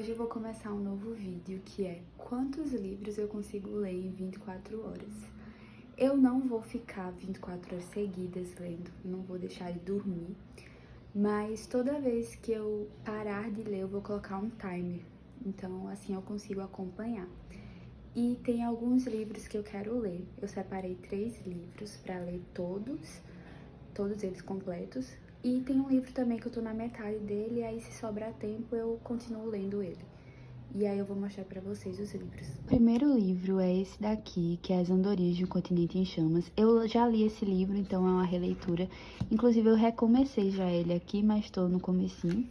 Hoje eu vou começar um novo vídeo que é quantos livros eu consigo ler em 24 horas. Eu não vou ficar 24 horas seguidas lendo, não vou deixar de dormir, mas toda vez que eu parar de ler eu vou colocar um timer, então assim eu consigo acompanhar. E tem alguns livros que eu quero ler, eu separei 3 livros para ler todos eles completos. E tem um livro também que eu tô na metade dele, e aí se sobrar tempo eu continuo lendo ele. E aí eu vou mostrar pra vocês os livros. O primeiro livro é esse daqui, que é As Andorinhas de um Continente em Chamas. Eu já li esse livro, então é uma releitura. Inclusive eu recomecei já ele aqui, mas tô no comecinho.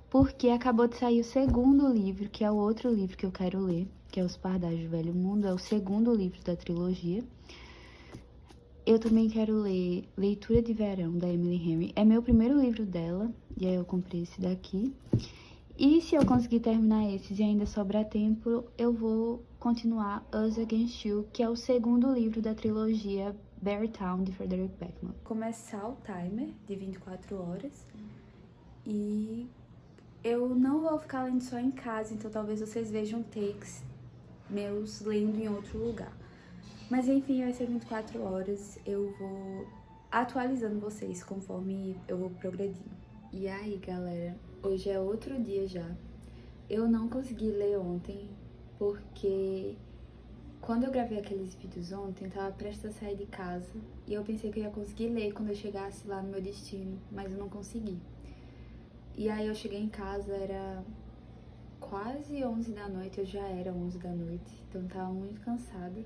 Porque acabou de sair o segundo livro, que é o outro livro que eu quero ler, que é Os Pardais do Velho Mundo. É o segundo livro da trilogia. Eu também quero ler Leitura de Verão, da Emily Henry. É meu primeiro livro dela, e aí eu comprei esse daqui. E se eu conseguir terminar esses e ainda sobrar tempo, eu vou continuar Us Against You, que é o segundo livro da trilogia Beartown, de Frederick Backman. Começar o timer de 24 horas. E eu não vou ficar lendo só em casa, então talvez vocês vejam takes meus lendo em outro lugar. Mas enfim, vai ser 24 horas, eu vou atualizando vocês conforme eu vou progredindo. E aí, galera, hoje é outro dia já. Eu não consegui ler ontem, porque quando eu gravei aqueles vídeos ontem, eu tava prestes a sair de casa, e eu pensei que eu ia conseguir ler quando eu chegasse lá no meu destino, mas eu não consegui. E aí eu cheguei em casa, era quase 11 da noite, eu já era 11 da noite, então eu tava muito cansada.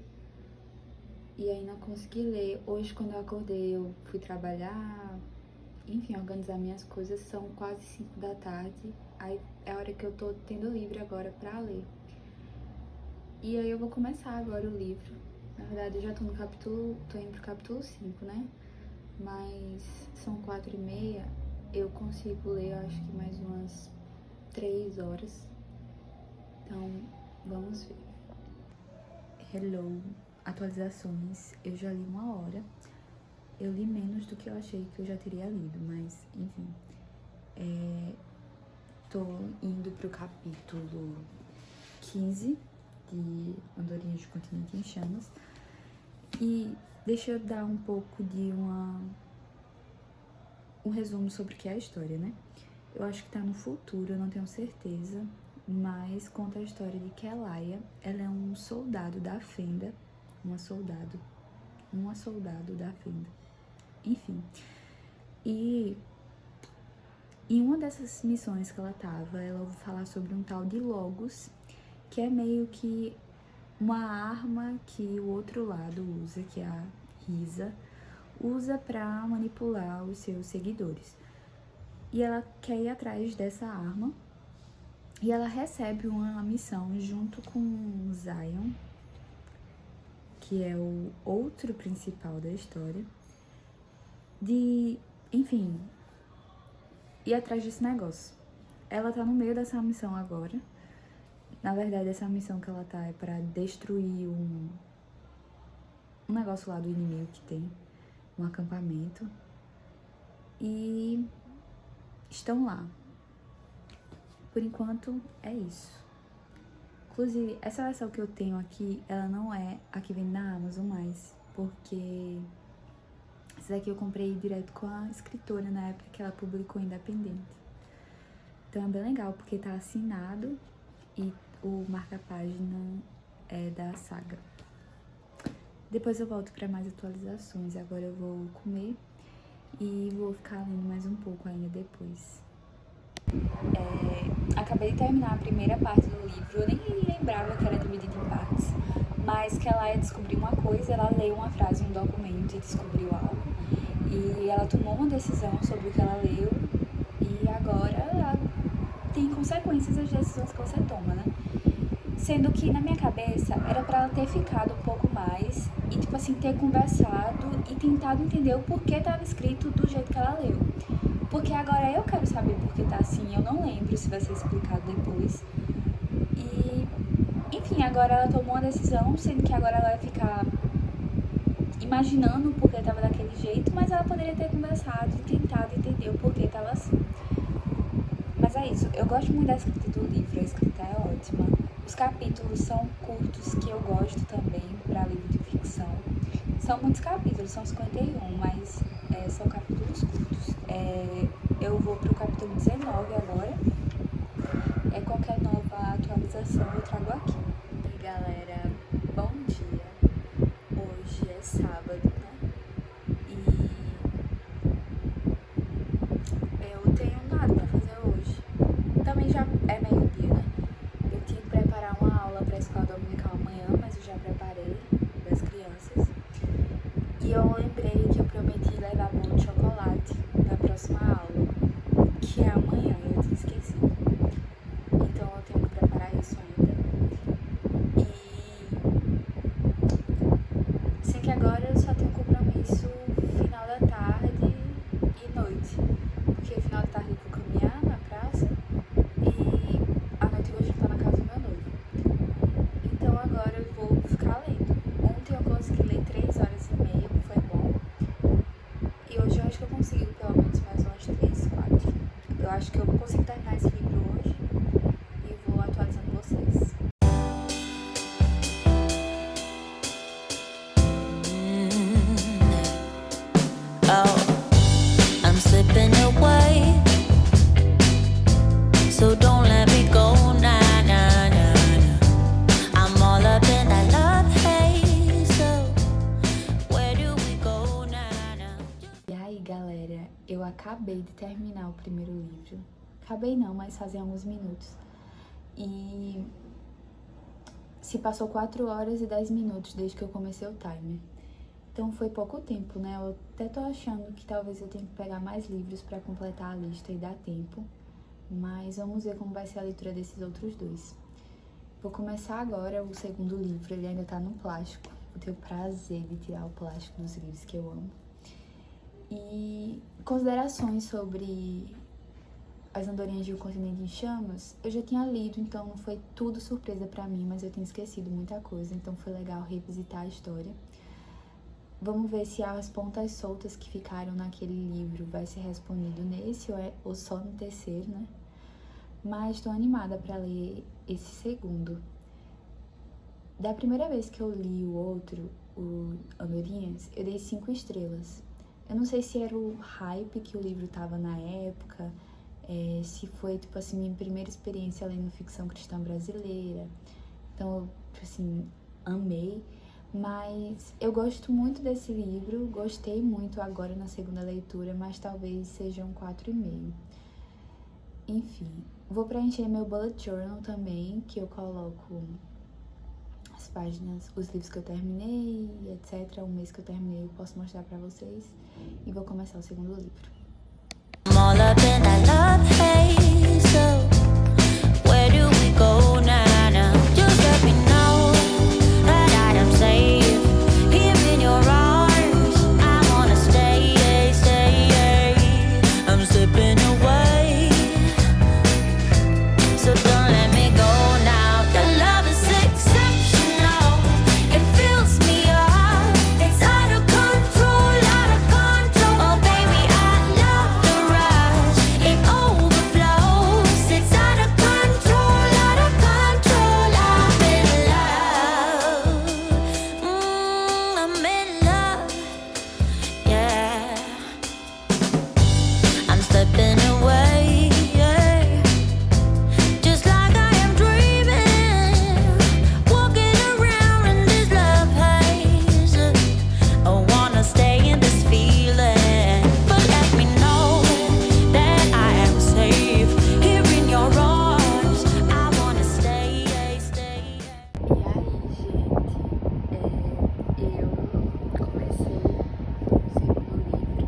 E aí não consegui ler. Hoje, quando eu acordei, eu fui trabalhar, enfim, organizar minhas coisas. São quase 5 da tarde. Aí é a hora que eu tô tendo livre agora pra ler. E aí eu vou começar agora o livro. Na verdade, eu já tô indo pro capítulo 5, né? Mas são 4h30. Eu consigo ler, eu acho que mais umas 3 horas. Então, vamos ver. Hello. Atualizações, eu já li 1 hora. Eu li menos do que eu achei que eu já teria lido, mas enfim. Tô indo pro capítulo 15 de Andorinhas de Continente em Chamas. E deixa eu dar um pouco de um resumo sobre o que é a história, né? Eu acho que tá no futuro, eu não tenho certeza, mas conta a história de que a Laia, ela é um soldado da Fenda. Uma soldado da Fenda. Enfim. E em uma dessas missões que ela tava, ela ouviu falar sobre um tal de Logos, que é meio que uma arma que o outro lado usa, que é a Risa, usa pra manipular os seus seguidores. E ela quer ir atrás dessa arma, e ela recebe uma missão junto com Zion, que é o outro principal da história, de, enfim, ir atrás desse negócio. Ela tá no meio dessa missão agora. Na verdade, essa missão que ela tá é pra destruir um negócio lá do inimigo que tem, um acampamento. E estão lá. Por enquanto, é isso. Inclusive, essa versão que eu tenho aqui, ela não é a que vem na Amazon mais, porque essa daqui eu comprei direto com a escritora na época que ela publicou independente. Então é bem legal, porque tá assinado e o marca-página é da saga. Depois eu volto pra mais atualizações, agora eu vou comer e vou ficar lendo mais um pouco ainda depois. Acabei de terminar a primeira parte do livro, eu nem lembrava que era dividido em partes, mas que ela ia descobrir uma coisa, ela leu uma frase em um documento e descobriu algo, e ela tomou uma decisão sobre o que ela leu, e agora ela tem consequências as decisões que você toma, né? Sendo que na minha cabeça era pra ela ter ficado um pouco mais e, tipo assim, ter conversado e tentado entender o porquê tava escrito do jeito que ela leu. Porque agora eu quero saber por que tá assim, eu não lembro se vai ser explicado depois. E, enfim, agora ela tomou uma decisão, sendo que agora ela vai ficar imaginando o porquê tava daquele jeito, mas ela poderia ter conversado e tentado entender o porquê tava assim. Mas Mas é isso, eu gosto muito da escrita do livro, a escrita é ótima. Os capítulos são curtos, que eu gosto também para livro de ficção. São muitos capítulos, são 51, mas são capítulos curtos. Eu vou pro capítulo 19 agora. Qualquer nova atualização eu trago aqui. E galera, bom dia. Hoje é sábado, né? E eu tenho nada pra fazer hoje. Também já é meio-dia, né? Eu tinha que preparar uma aula pra escola dominical amanhã, mas eu já preparei das crianças. E eu lembrei que eu prometi levar bolo de chocolate na próxima aula, que é amanhã, e eu tinha esquecido. Então eu tenho que preparar isso ainda. E sei que agora eu só tenho compromisso final da tarde e noite. Porque final da tarde eu vou caminhar na praça e à noite eu vou jantar na casa do meu noivo. Então agora eu vou ficar lendo. Ontem eu consegui ler 3 horas e meia, que foi bom. E hoje eu acho que eu consigo pelo menos mais umas 3, 4. Eu acho que eu vou conseguir terminar esse livro hoje e vou atualizando vocês. Oh, I'm slipping away, so don't let me go, nah, nah, nah, nah. I'm all up in that love haze, so where do we go, nah, nah. E aí, galera, eu acabei de terminar o primeiro livro. Acabei não, mas fazem alguns minutos. E se passou 4 horas e 10 minutos desde que eu comecei o timer. Então foi pouco tempo, né? Eu até tô achando que talvez eu tenha que pegar mais livros pra completar a lista e dar tempo. Mas vamos ver como vai ser a leitura desses outros 2. Vou começar agora o segundo livro, ele ainda tá no plástico. Eu tenho o prazer de tirar o plástico dos livros que eu amo. E considerações sobre As Andorinhas de O Continente em Chamas, eu já tinha lido, então não foi tudo surpresa pra mim, mas eu tinha esquecido muita coisa, então foi legal revisitar a história. Vamos ver se as pontas soltas que ficaram naquele livro vai ser respondido nesse ou só no terceiro, né? Mas tô animada pra ler esse segundo. Da primeira vez que eu li o outro, o Andorinhas, eu dei 5 estrelas. Eu não sei se era o hype que o livro tava na época, se foi, tipo assim, minha primeira experiência lendo ficção cristã brasileira. Então, eu, assim, amei. Mas eu gosto muito desse livro, gostei muito agora na segunda leitura, mas talvez seja um 4,5. Enfim, vou preencher meu bullet journal também, que eu coloco as páginas, os livros que eu terminei, etc. O mês que eu terminei eu posso mostrar pra vocês. E vou começar o segundo livro. I'm all up in that love haze, so where do we go, nah, nah. Just let me know that I am safe here in your arms. I wanna stay, stay. I'm slipping away, so don't let me go now. Your love is exceptional, it fills me up, it's out of control, out of control. Oh baby, I love the rush, it overflows, it's out of control, out of control. I'm in love, I'm in love, yeah. I'm slipping away, yeah. Just like I am dreaming, walking around in this love haze. I wanna stay in this feeling, but let me know that I am safe here in your arms. I wanna stay, stay. E aí, gente, eu comecei o segundo livro.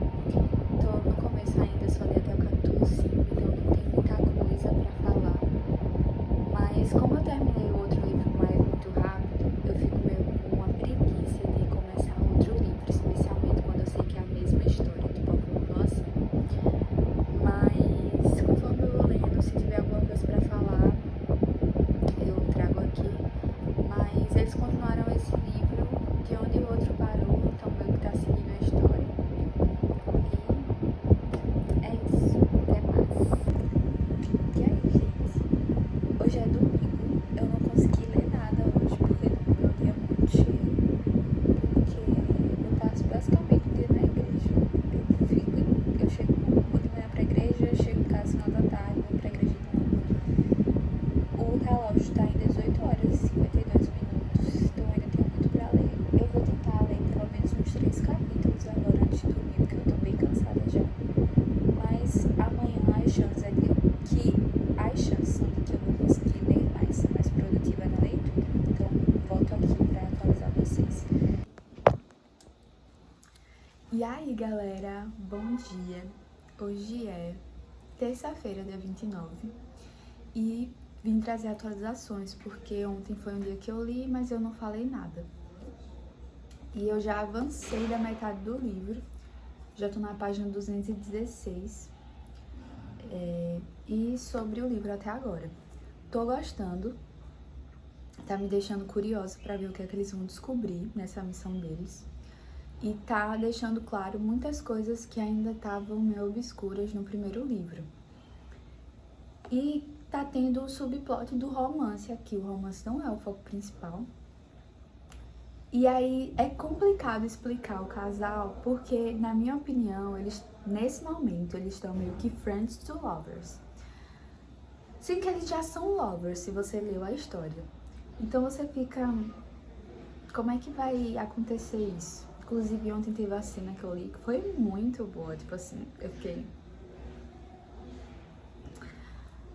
Tô no começo ainda, só li até o capítulo 5, então não tem muita coisa pra falar. Mas como eu terminei o outro livro muito rápido, eu fico meio com uma preguiça de começar outro livro, especialmente quando eu sei que é a mesma história, tipo a continuação. Mas conforme eu vou lendo, se tiver alguma coisa pra falar, eu trago aqui. Mas eles continuaram esse livro de onde o outro parou, então meio que tá seguindo a história. E é isso, até mais. E Hoje é domingo, eu não consegui ler nada hoje porque meu dia é muito cheio. Porque eu passo basicamente o dia na igreja. Eu chego de manhã pra igreja, chego em casa no final da tarde, vou pra igreja de novo. O relógio tá em 18 horas e 52 minutos, então eu ainda tenho muito pra ler. Eu vou tentar ler pelo menos uns 3 capítulos agora antes de dormir, porque eu tô bem cansada já. Mas amanhã as chances são de que eu vou conseguir ler mais, ser mais produtiva na leitura. Então, volto aqui pra atualizar vocês. E aí, galera, bom dia. Hoje é terça-feira, dia 29, e vim trazer atualizações, porque ontem foi um dia que eu li, mas eu não falei nada. E eu já avancei da metade do livro, já tô na página 216, e sobre o livro até agora. Tô gostando, tá me deixando curiosa pra ver o que é que eles vão descobrir nessa missão deles. E tá deixando claro muitas coisas que ainda estavam meio obscuras no primeiro livro. E tá tendo o subplot do romance aqui. O romance não é o foco principal. E aí é complicado explicar o casal, porque, na minha opinião, eles, nesse momento, eles estão meio que friends to lovers. Sim, que eles já são lovers, se você leu a história. Então você fica... Como é que vai acontecer isso? Inclusive, ontem teve a cena que eu li, que foi muito boa, tipo assim, eu fiquei...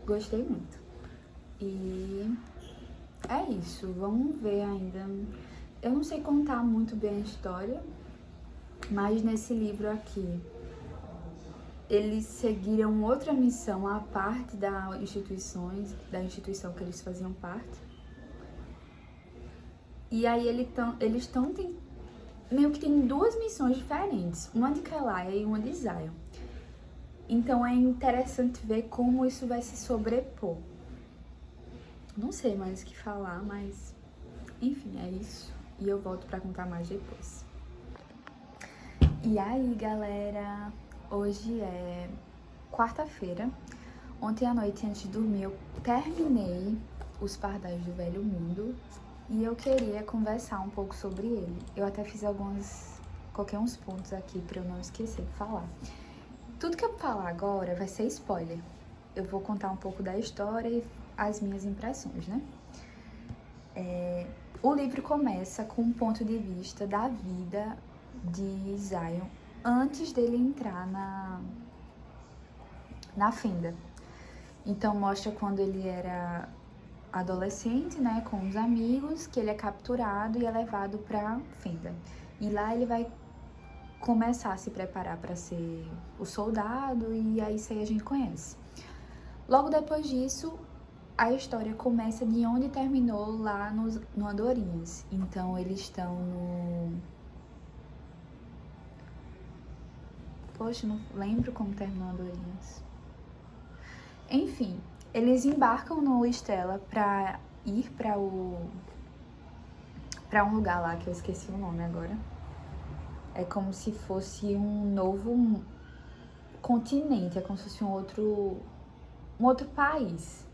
Gostei muito. E é isso, vamos ver ainda. Eu não sei contar muito bem a história, mas nesse livro aqui, eles seguiram outra missão à parte da instituição que eles faziam parte. E aí eles estão meio que tem duas missões diferentes, uma de Kelaia e uma de Zion. Então é interessante ver como isso vai se sobrepor. Não sei mais o que falar, mas enfim, é isso. E eu volto pra contar mais depois. E aí, galera, hoje é quarta-feira. Ontem à noite, antes de dormir, eu terminei Os Pardais do Velho Mundo. E eu queria conversar um pouco sobre ele. Eu até fiz coloquei uns pontos aqui pra eu não esquecer de falar. Tudo que eu falar agora vai ser spoiler. Eu vou contar um pouco da história e as minhas impressões, né? O livro começa com um ponto de vista da vida de Zion antes dele entrar na Fenda. Então mostra quando ele era adolescente, né, com os amigos, que ele é capturado e é levado pra Fenda. E lá ele vai começar a se preparar para ser o soldado, e aí isso aí a gente conhece. Logo depois disso, a história começa de onde terminou lá no Andorinhas. Então eles estão no... Poxa, não lembro como terminou Andorinhas. Enfim, eles embarcam no Estela pra ir pra um lugar lá que eu esqueci o nome agora. É como se fosse um novo continente, é como se fosse um outro país.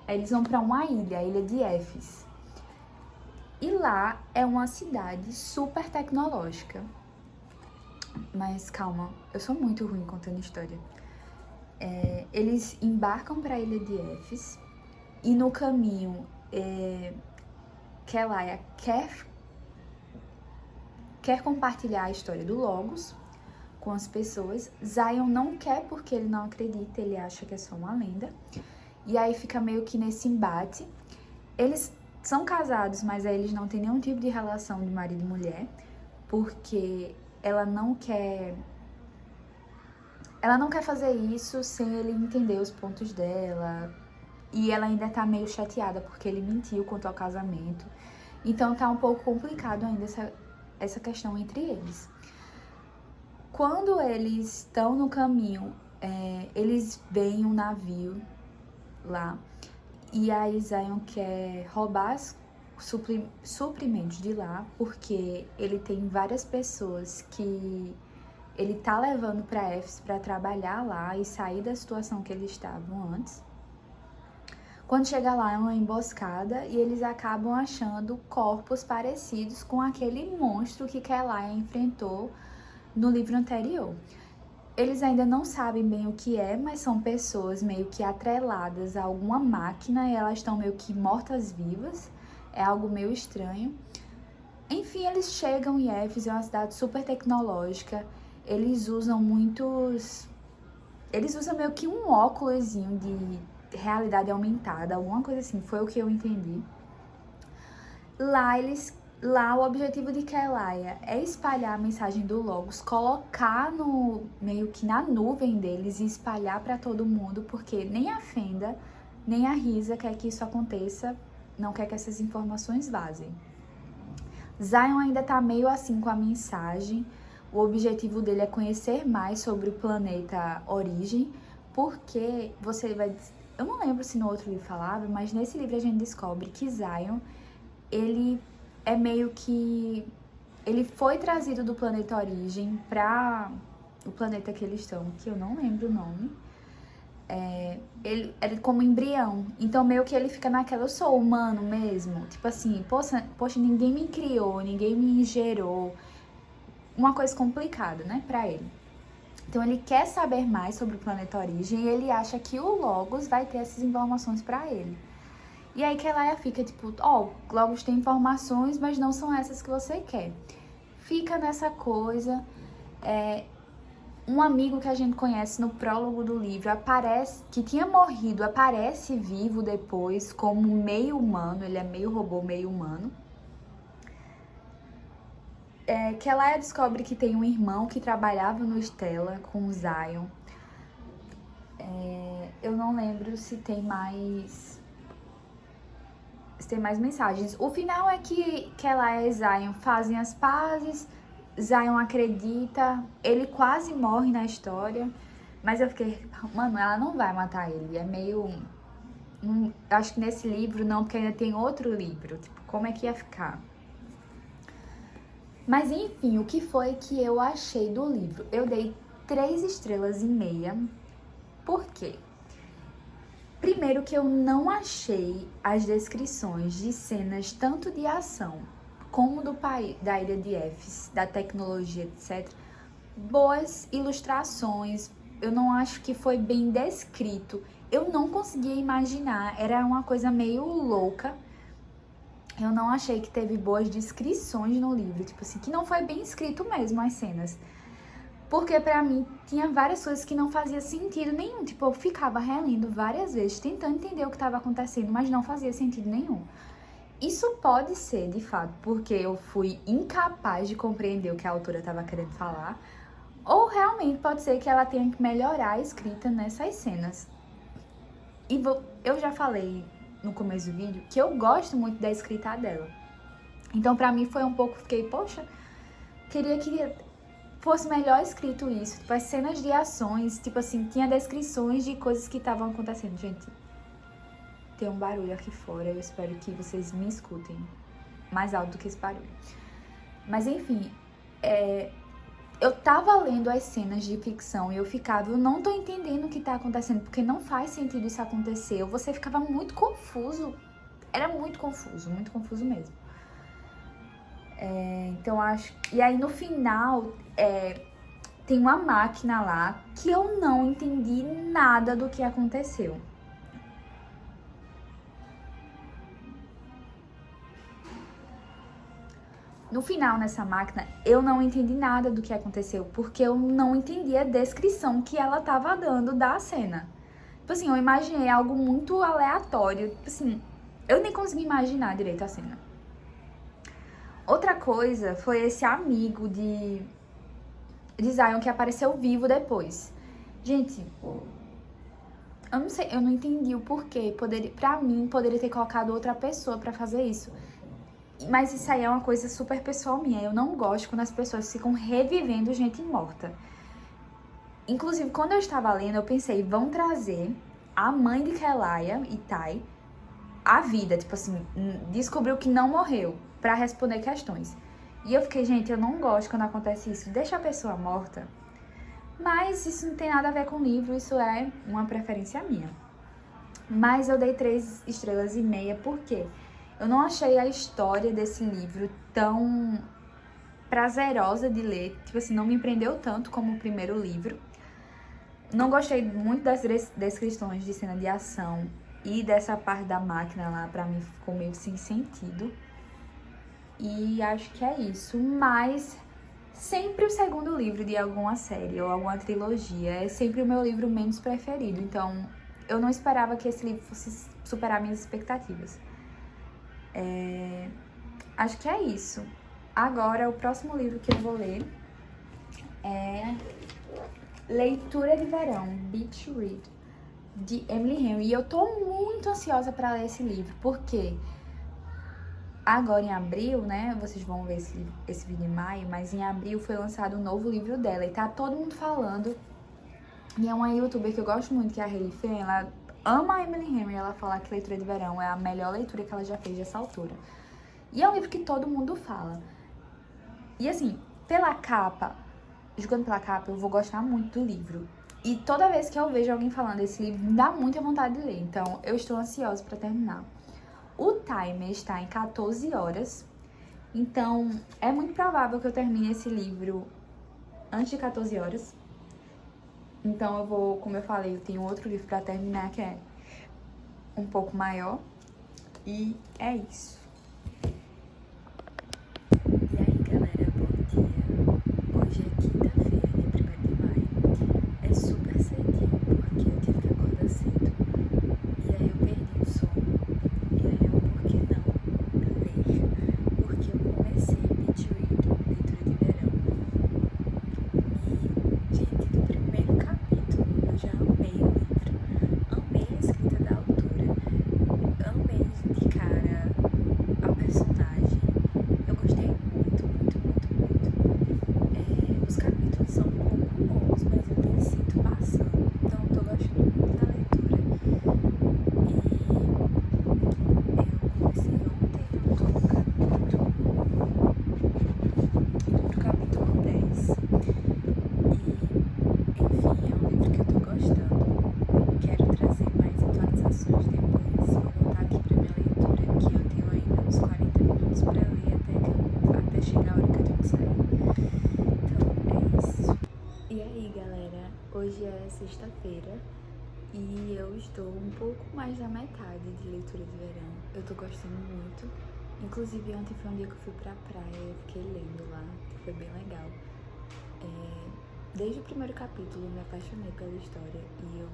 Eles vão pra uma ilha, a ilha de Éfis. E lá é uma cidade super tecnológica. Mas calma, eu sou muito ruim contando história. Eles embarcam para a ilha de Éfis e no caminho Kelaia quer compartilhar a história do Logos com as pessoas. Zion não quer porque ele não acredita, ele acha que é só uma lenda. E aí fica meio que nesse embate. Eles são casados, mas aí eles não têm nenhum tipo de relação de marido e mulher, porque ela não quer fazer isso sem ele entender os pontos dela. E ela ainda tá meio chateada porque ele mentiu quanto ao casamento. Então tá um pouco complicado ainda essa questão entre eles. Quando eles estão no caminho, eles veem um navio lá. E a Zion quer roubar suprimentos de lá, porque ele tem várias pessoas que ele tá levando pra Éfeso pra trabalhar lá e sair da situação que eles estavam antes. Quando chega lá é uma emboscada e eles acabam achando corpos parecidos com aquele monstro que Kelaya enfrentou no livro anterior. Eles ainda não sabem bem o que é, mas são pessoas meio que atreladas a alguma máquina e elas estão meio que mortas-vivas. É algo meio estranho. Enfim, eles chegam em Éfeso, é uma cidade super tecnológica. Eles usam meio que um óculosinho de realidade aumentada, alguma coisa assim, foi o que eu entendi. Lá o objetivo de Kelaya é espalhar a mensagem do Logos, colocar meio que na nuvem deles e espalhar para todo mundo, porque nem a Fenda, nem a Risa quer que isso aconteça, não quer que essas informações vazem. Zion ainda tá meio assim com a mensagem. O objetivo dele é conhecer mais sobre o planeta Origem, porque eu não lembro se no outro livro falava, mas nesse livro a gente descobre que Zion, ele é meio que... Ele foi trazido do planeta Origem para o planeta que eles estão, que eu não lembro o nome. Ele é como embrião, então meio que ele fica naquela, eu sou humano mesmo, tipo assim, poxa, ninguém me criou, ninguém me gerou, uma coisa complicada, né, pra ele. Então ele quer saber mais sobre o planeta Origem e ele acha que o Logos vai ter essas informações pra ele. E aí Kelaya fica tipo, Logos tem informações, mas não são essas que você quer. Fica nessa coisa. Um amigo que a gente conhece no prólogo do livro que tinha morrido, aparece vivo depois como meio humano, ele é meio robô, meio humano. Kelaya descobre que tem um irmão que trabalhava no Stella com o Zion. Eu não lembro se tem mais mensagens. O final é que Kelaya e Zion fazem as pazes, Zion acredita, ele quase morre na história, mas eu fiquei, mano, ela não vai matar ele, é meio... acho que nesse livro não, porque ainda tem outro livro, tipo, como é que ia ficar? Mas enfim, o que foi que eu achei do livro? Eu dei 3,5 estrelas. Por quê? Primeiro que eu não achei as descrições de cenas tanto de ação como da ilha de Éfeso, da tecnologia, etc. Boas ilustrações, eu não acho que foi bem descrito. Eu não conseguia imaginar, era uma coisa meio louca. Eu não achei que teve boas descrições no livro, tipo assim, que não foi bem escrito mesmo as cenas. Porque pra mim tinha várias coisas que não fazia sentido nenhum. Tipo, eu ficava relendo várias vezes, tentando entender o que estava acontecendo, mas não fazia sentido nenhum. Isso pode ser, de fato, porque eu fui incapaz de compreender o que a autora estava querendo falar, ou realmente pode ser que ela tenha que melhorar a escrita nessas cenas. E eu já falei no começo do vídeo que eu gosto muito da escrita dela. Então, pra mim, foi um pouco... Fiquei, poxa, queria que fosse melhor escrito isso. Tipo, as cenas de ações, tipo assim, tinha descrições de coisas que estavam acontecendo. Gente, tem um barulho aqui fora, eu espero que vocês me escutem mais alto do que esse barulho. Mas enfim, eu tava lendo as cenas de ficção e eu não tô entendendo o que tá acontecendo, porque não faz sentido isso acontecer. Você ficava muito confuso, era muito confuso mesmo. Então acho... E aí no final, tem uma máquina lá que eu não entendi nada do que aconteceu. No final, nessa máquina, eu não entendi nada do que aconteceu, porque eu não entendi a descrição que ela tava dando da cena. Tipo assim, eu imaginei algo muito aleatório, tipo assim, eu nem consegui imaginar direito a cena. Outra coisa foi esse amigo de Zion que apareceu vivo depois. Gente, eu não sei, eu não entendi o porquê. Pra mim, poderia ter colocado outra pessoa pra fazer isso. Mas isso aí é uma coisa super pessoal minha. Eu não gosto quando as pessoas ficam revivendo gente morta. Inclusive, quando eu estava lendo, eu pensei, vão trazer a mãe de Kelaya, Itai, à vida. Tipo assim, descobriu que não morreu, pra responder questões. E eu fiquei, gente, eu não gosto quando acontece isso. Deixa a pessoa morta. Mas isso não tem nada a ver com o livro, isso é uma preferência minha. mas eu dei 3,5 estrelas porque eu não achei a história desse livro tão prazerosa de ler, tipo assim, não me prendeu tanto como o primeiro livro. Não gostei muito das descrições de cena de ação e dessa parte da máquina lá, pra mim ficou meio sem sentido. E acho que é isso, mas sempre o segundo livro de alguma série ou alguma trilogia é sempre o meu livro menos preferido, então eu não esperava que esse livro fosse superar minhas expectativas. Acho que é isso. Agora, o próximo livro que eu vou ler é Leitura de Verão, Beach Read, de Emily Henry. E eu tô muito ansiosa pra ler esse livro, porque agora em abril, né, vocês vão ver esse vídeo em maio, mas em abril foi lançado um novo livro dela e tá todo mundo falando. E é uma youtuber que eu gosto muito, que é a Hailey Fan. Ela ama a Emily Henry, ela fala que Leitura de Verão é a melhor leitura que ela já fez dessa altura. E é um livro que todo mundo fala. E assim, pela capa, julgando pela capa, eu vou gostar muito do livro. E toda vez que eu vejo alguém falando desse livro, me dá muita vontade de ler. Então, eu estou ansiosa pra terminar. O timer está em 14 horas. Então, é muito provável que eu termine esse livro antes de 14 horas. Então, eu vou, como eu falei, eu tenho outro livro pra terminar, que é um pouco maior. E é isso. E aí, galera, bom dia. Hoje é quinta-feira, dia 1º de maio. É super cedinho, porque eu tive que acordar cedo. E aí eu perdi o sono. E aí eu, por que não ler? Porque eu comecei Beach Read, Leitura de Verão. E, gente, do primeiro capítulo eu já amei o livro. Amei a escrita da autora. Amei de cara a personagem. Eu gostei muito, muito, muito, muito. Os capítulos são um pouco longos, mas eu me sinto passando. Então eu tô gostando muito da leitura. E eu comecei ontem, eu tô no capítulo 10. E, enfim, é um livro que eu tô gostando. Quero trazer mais atualizações depois. Vou voltar aqui pra minha leitura, que eu tenho ainda uns 40 minutos pra ler até chegar a hora que eu tenho que sair. Então, é isso. E aí, galera, hoje é sexta-feira e eu estou um pouco mais da metade de Leitura de Verão. Eu tô gostando muito. Inclusive, ontem foi um dia que eu fui pra praia e eu fiquei lendo lá, que foi bem legal. Desde o primeiro capítulo, eu me apaixonei pela história e eu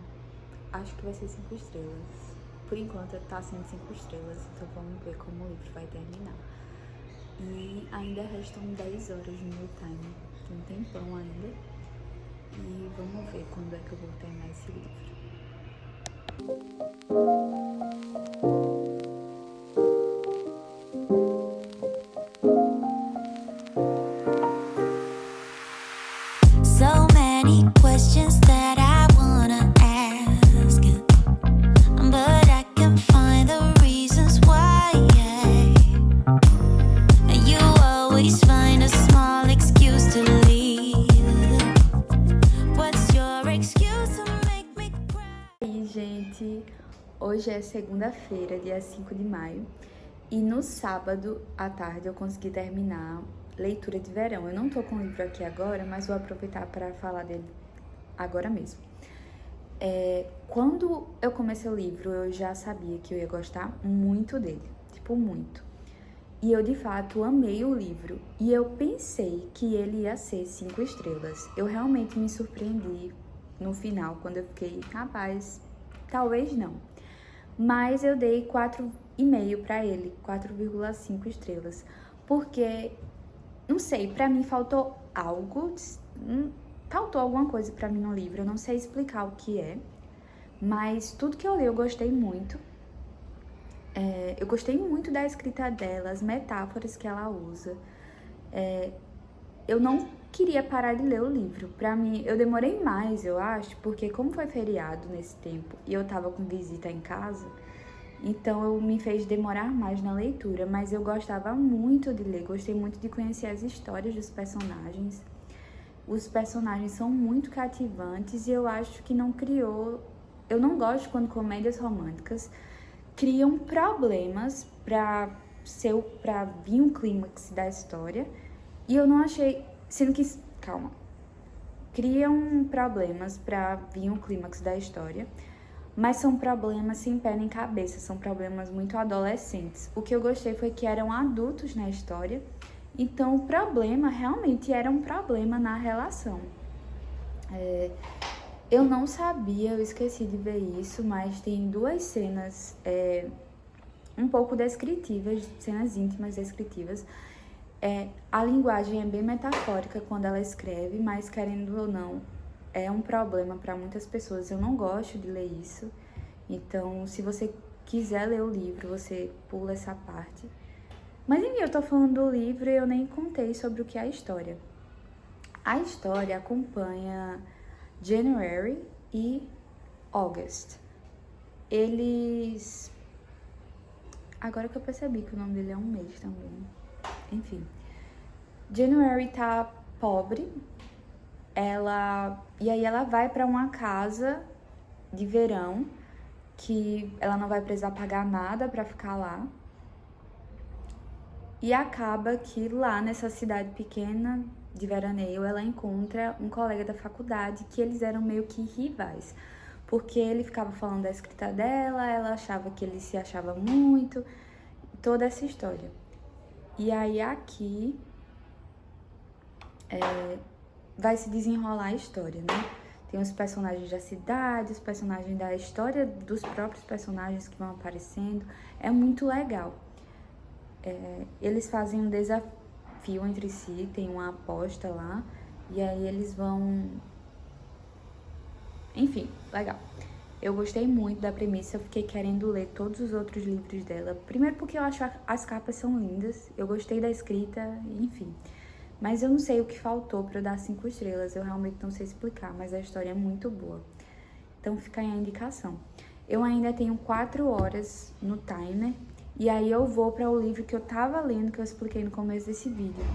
acho que vai ser 5 estrelas. Por enquanto, tá sendo 5 estrelas, então vamos ver como o livro vai terminar. E ainda restam 10 horas no meu time, tem um tempão ainda. E vamos ver quando é que eu vou terminar esse livro. So many questions that I wanna ask, but I can find the reasons why. You always find a small excuse to leave. What's your excuse to make me cry? E aí, gente, hoje é segunda-feira, dia 5 de maio. E no sábado à tarde eu consegui terminar Leitura de Verão. Eu não tô com o livro aqui agora, mas vou aproveitar para falar dele agora mesmo. Quando eu comecei o livro, eu já sabia que eu ia gostar muito dele. Tipo, muito. E eu, de fato, amei o livro. E eu pensei que ele ia ser 5 estrelas. Eu realmente me surpreendi no final, quando eu fiquei, rapaz, talvez não. Mas eu dei 4,5 pra ele, 4,5 estrelas. Porque, não sei, pra mim faltou algo, faltou alguma coisa pra mim no livro. Eu não sei explicar o que é, mas tudo que eu li eu gostei muito. Eu gostei muito da escrita dela, as metáforas que ela usa. Eu não queria parar de ler o livro. Pra mim, eu demorei mais, eu acho, porque como foi feriado nesse tempo e eu tava com visita em casa, então eu me fez demorar mais na leitura, mas eu gostava muito de ler, gostei muito de conhecer as histórias dos personagens. Os personagens são muito cativantes e eu acho que não criou Eu não gosto quando comédias românticas criam problemas pra vir um clímax da história. E eu não achei, sendo que, calma, criam problemas pra vir um clímax da história, mas são problemas sem pé nem cabeça, são problemas muito adolescentes. O que eu gostei foi que eram adultos na história, então o problema realmente era um problema na relação. Eu não sabia, eu esqueci de ver isso, mas tem duas cenas um pouco descritivas, cenas íntimas descritivas. A linguagem é bem metafórica quando ela escreve, mas querendo ou não, é um problema para muitas pessoas. Eu não gosto de ler isso, então se você quiser ler o livro, você pula essa parte. Mas enfim, eu tô falando do livro e eu nem contei sobre o que é a história. A história acompanha January e August. Eles... Agora que eu percebi que o nome dele é um mês também. Enfim. January tá pobre. E aí ela vai pra uma casa de verão que ela não vai precisar pagar nada pra ficar lá. E acaba que lá nessa cidade pequena de veraneio, ela encontra um colega da faculdade que eles eram meio que rivais. Porque ele ficava falando da escrita dela, ela achava que ele se achava muito, toda essa história. E aí aqui vai se desenrolar a história, né? Tem os personagens da cidade, os personagens da história dos próprios personagens que vão aparecendo. É muito legal. Eles fazem um desafio entre si, tem uma aposta lá, e aí eles vão... Enfim, legal. Eu gostei muito da premissa, eu fiquei querendo ler todos os outros livros dela. Primeiro porque eu acho as capas são lindas, eu gostei da escrita, enfim. Mas eu não sei o que faltou pra eu dar 5 estrelas, eu realmente não sei explicar, mas a história é muito boa. Então fica aí a indicação. Eu ainda tenho 4 horas no timer, e aí eu vou para o livro que eu tava lendo, que eu expliquei no começo desse vídeo,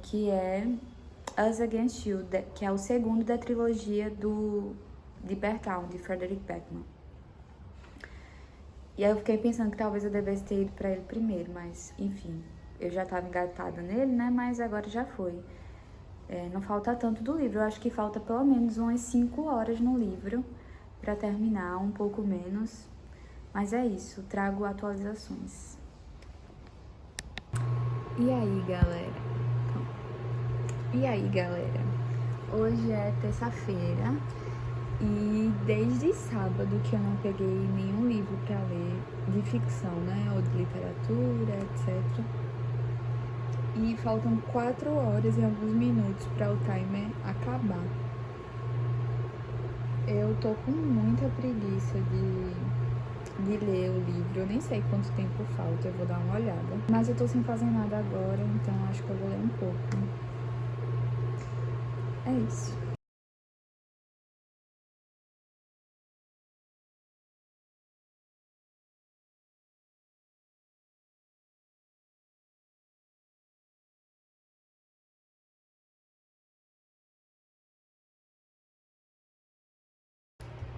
que é Us Against You, que é o segundo da trilogia de Bertown, de Frederick Backman. E aí eu fiquei pensando que talvez eu devesse ter ido para ele primeiro, mas enfim, eu já tava engatada nele, né, mas agora já foi. Não falta tanto do livro, eu acho que falta pelo menos umas 5 horas no livro para terminar, um pouco menos. Mas é isso, trago atualizações. E aí, galera? Hoje é terça-feira e desde sábado que eu não peguei nenhum livro pra ler de ficção, né? Ou de literatura, etc. E faltam 4 horas e alguns minutos para o timer acabar. Eu tô com muita preguiça de ler o livro, eu nem sei quanto tempo falta, eu vou dar uma olhada. Mas eu tô sem fazer nada agora, então acho que eu vou ler um pouco. É isso.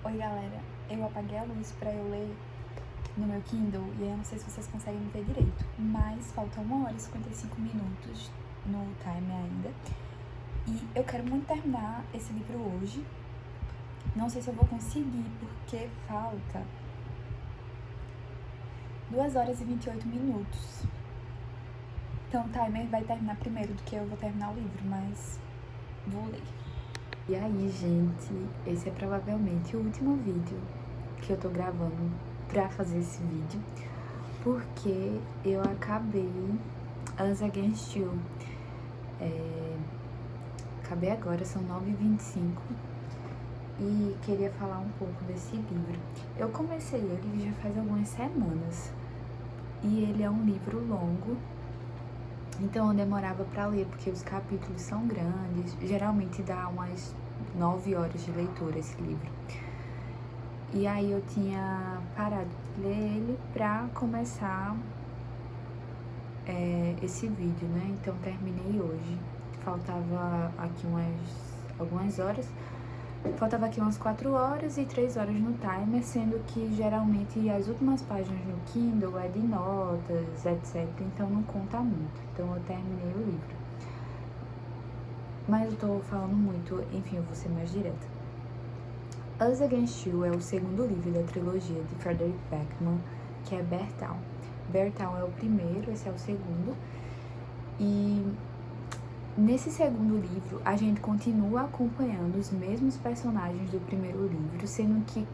Oi, galera. Eu apaguei a luz pra eu ler no meu Kindle e aí eu não sei se vocês conseguem ver direito, mas faltam 1 hora e 55 minutos no timer ainda. E eu quero muito terminar esse livro hoje. Não sei se eu vou conseguir, porque falta 2 horas e 28 minutos. Então o timer vai terminar primeiro do que eu vou terminar o livro, mas vou ler. E aí, gente, esse é provavelmente o último vídeo que eu tô gravando pra fazer esse vídeo, porque eu acabei Us Against You. Acabei agora, são 9h25 e queria falar um pouco desse livro. Eu comecei ele já faz algumas semanas e ele é um livro longo, então eu demorava pra ler porque os capítulos são grandes, geralmente dá umas 9 horas de leitura esse livro. E aí eu tinha parado de ler ele pra começar esse vídeo, né? Então terminei hoje. Faltava aqui algumas horas Faltava aqui umas 4 horas e 3 horas no timer, sendo que geralmente as últimas páginas no Kindle é de notas, etc. Então não conta muito. Então eu terminei o livro. Mas eu tô falando muito, enfim, eu vou ser mais direta. Us Against You é o segundo livro da trilogia de Frederick Backman, que é Bear Town. Bear Town é o primeiro, esse é o segundo. E nesse segundo livro, a gente continua acompanhando os mesmos personagens do primeiro livro, sendo que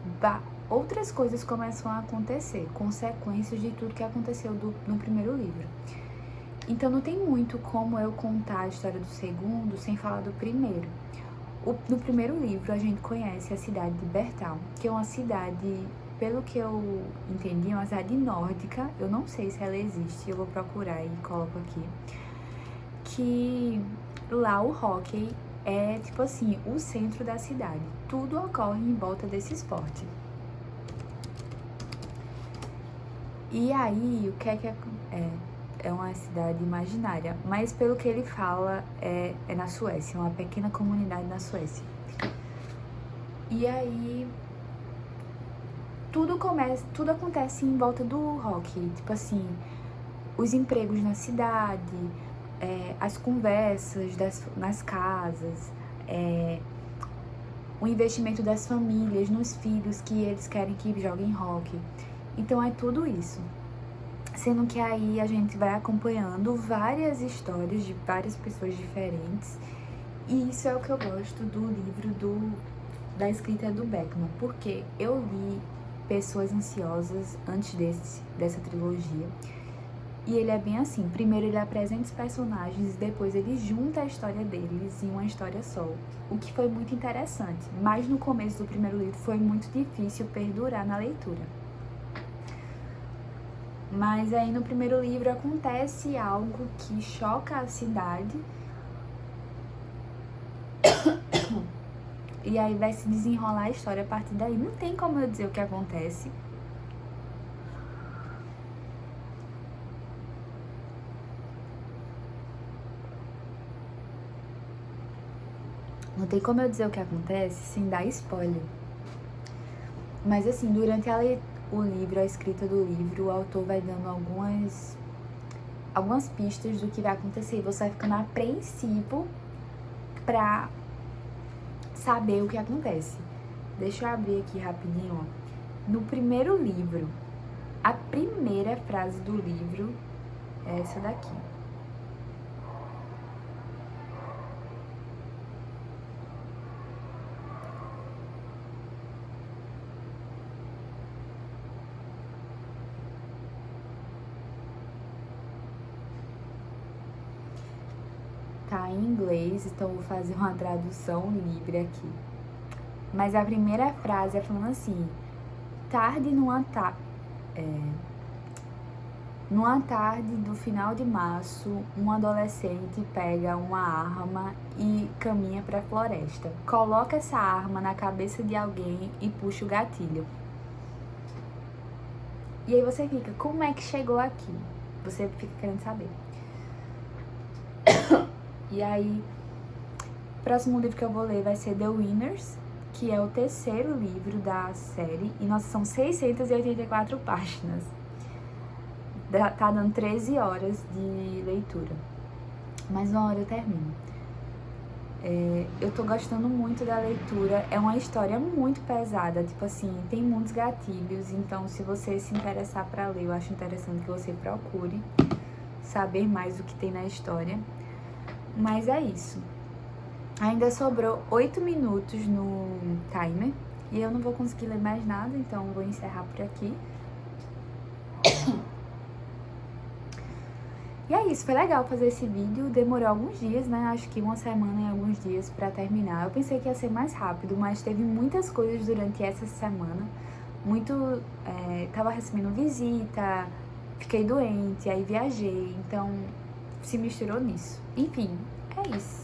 outras coisas começam a acontecer, consequências de tudo que aconteceu no primeiro livro. Então não tem muito como eu contar a história do segundo sem falar do primeiro. No primeiro livro, a gente conhece a cidade de Bear Town, que é uma cidade, pelo que eu entendi, é uma cidade nórdica. Eu não sei se ela existe, eu vou procurar e coloco aqui. Que lá o hóquei é, tipo assim, o centro da cidade. Tudo ocorre em volta desse esporte. E aí, o que é? É uma cidade imaginária, mas pelo que ele fala, é na Suécia, uma pequena comunidade na Suécia. E aí, tudo acontece em volta do hóquei, tipo assim, os empregos na cidade, as conversas nas casas, o investimento das famílias nos filhos que eles querem que joguem hóquei. Então é tudo isso. Sendo que aí a gente vai acompanhando várias histórias de várias pessoas diferentes. E isso é o que eu gosto do livro da escrita do Backman. Porque eu li Pessoas Ansiosas antes dessa trilogia. E ele é bem assim. Primeiro ele apresenta os personagens e depois ele junta a história deles em uma história só. O que foi muito interessante. Mas no começo do primeiro livro foi muito difícil perdurar na leitura. Mas aí no primeiro livro acontece algo que choca a cidade. E aí vai se desenrolar a história a partir daí. Não tem como eu dizer o que acontece. Não tem como eu dizer o que acontece sem dar spoiler. Mas assim, durante o livro, a escrita do livro, o autor vai dando algumas pistas do que vai acontecer. Você vai ficando apreensivo pra saber o que acontece. Deixa eu abrir aqui rapidinho, ó. No primeiro livro, a primeira frase do livro é essa daqui. Tá em inglês, então vou fazer uma tradução livre aqui. Mas a primeira frase é falando assim: numa tarde do final de março, um adolescente pega uma arma e caminha para a floresta. Coloca essa arma na cabeça de alguém e puxa o gatilho. E aí você fica, como é que chegou aqui? Você fica querendo saber. E aí, o próximo livro que eu vou ler vai ser The Winners, que é o terceiro livro da série. E, nossa, são 684 páginas. Tá dando 13 horas de leitura. Mais uma hora eu termino. Eu tô gostando muito da leitura. É uma história muito pesada. Tipo assim, tem muitos gatilhos. Então, se você se interessar pra ler, eu acho interessante que você procure saber mais do que tem na história. Mas é isso. Ainda sobrou 8 minutos no timer. E eu não vou conseguir ler mais nada, então vou encerrar por aqui. E é isso, foi legal fazer esse vídeo. Demorou alguns dias, né? Acho que uma semana e alguns dias pra terminar. Eu pensei que ia ser mais rápido, mas teve muitas coisas durante essa semana. Tava recebendo visita, fiquei doente, aí viajei, então se misturou nisso. Enfim, é isso.